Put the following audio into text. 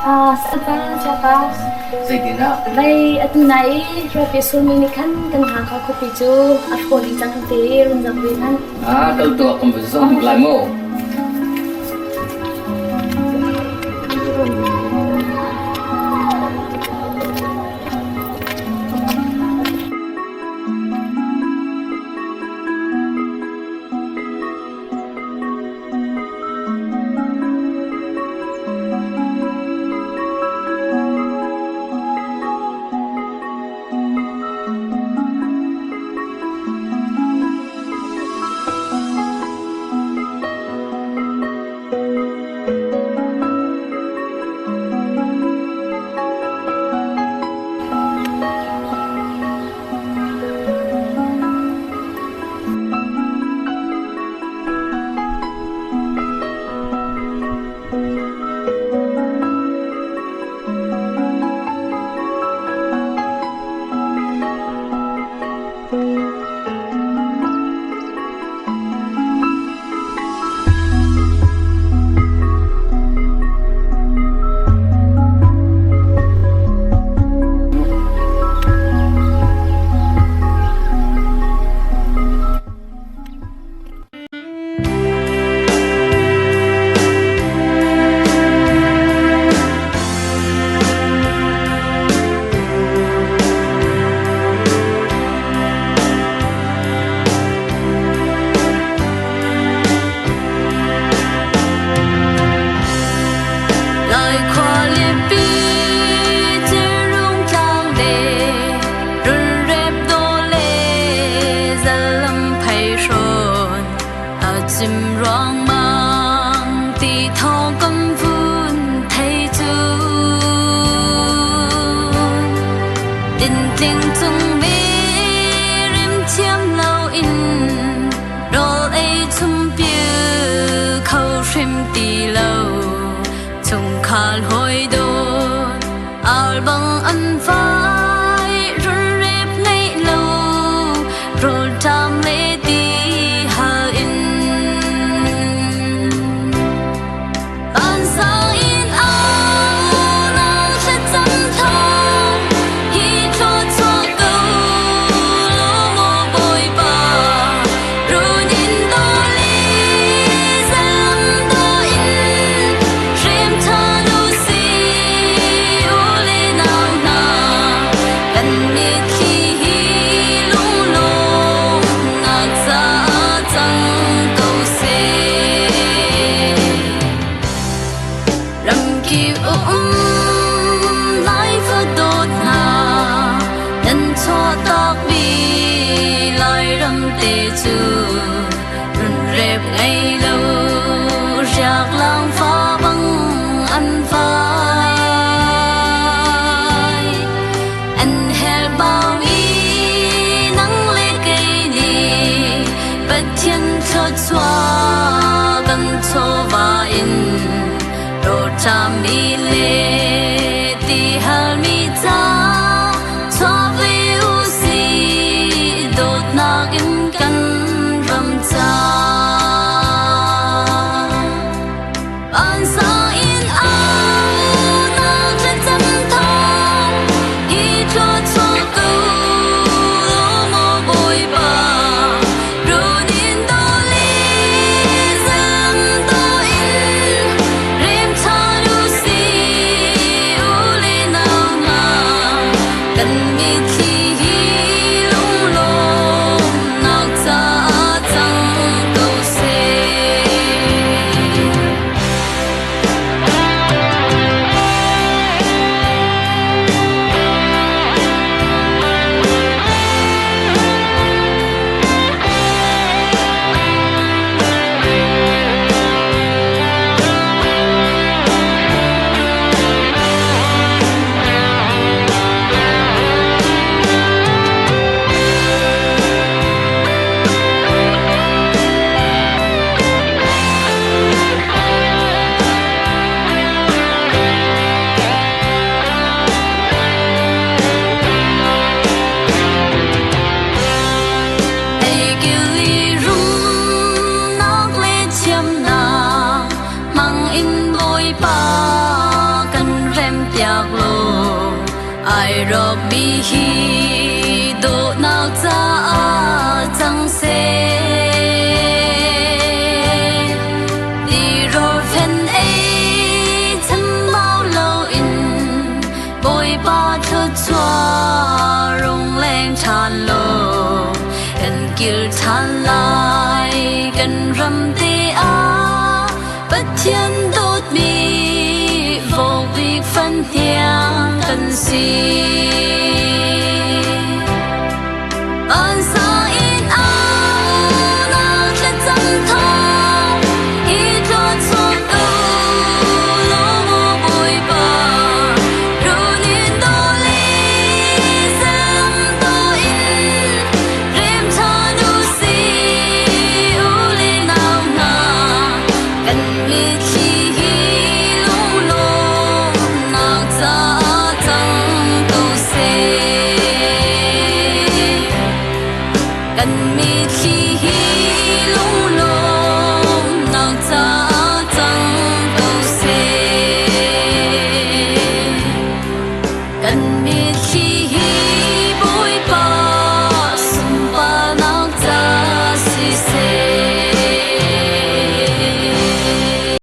Sapa. Dây tiền đó. Đây at nãy rồi phía sau mình khăn cần hàng khó copy chú at phone đi chẳng thế luôn dòng về khăn. Tao tua không phải xong lại mô. in bôi ba cần hi do nào cha chẳng se đi rồi phen ấy chẳng bao lâu in bồi ba thơ choa rong lên tràn lô gần kiều tràn lại gần râm tê á bất thiên đốt mi vô việc phân tiếng cần gì ơn sa in áo nào chất chân thong ý cho xuân lô mô bụi bờ ru niên đô lý xem tô in rem cha nu si u li nào ngà cần mi chi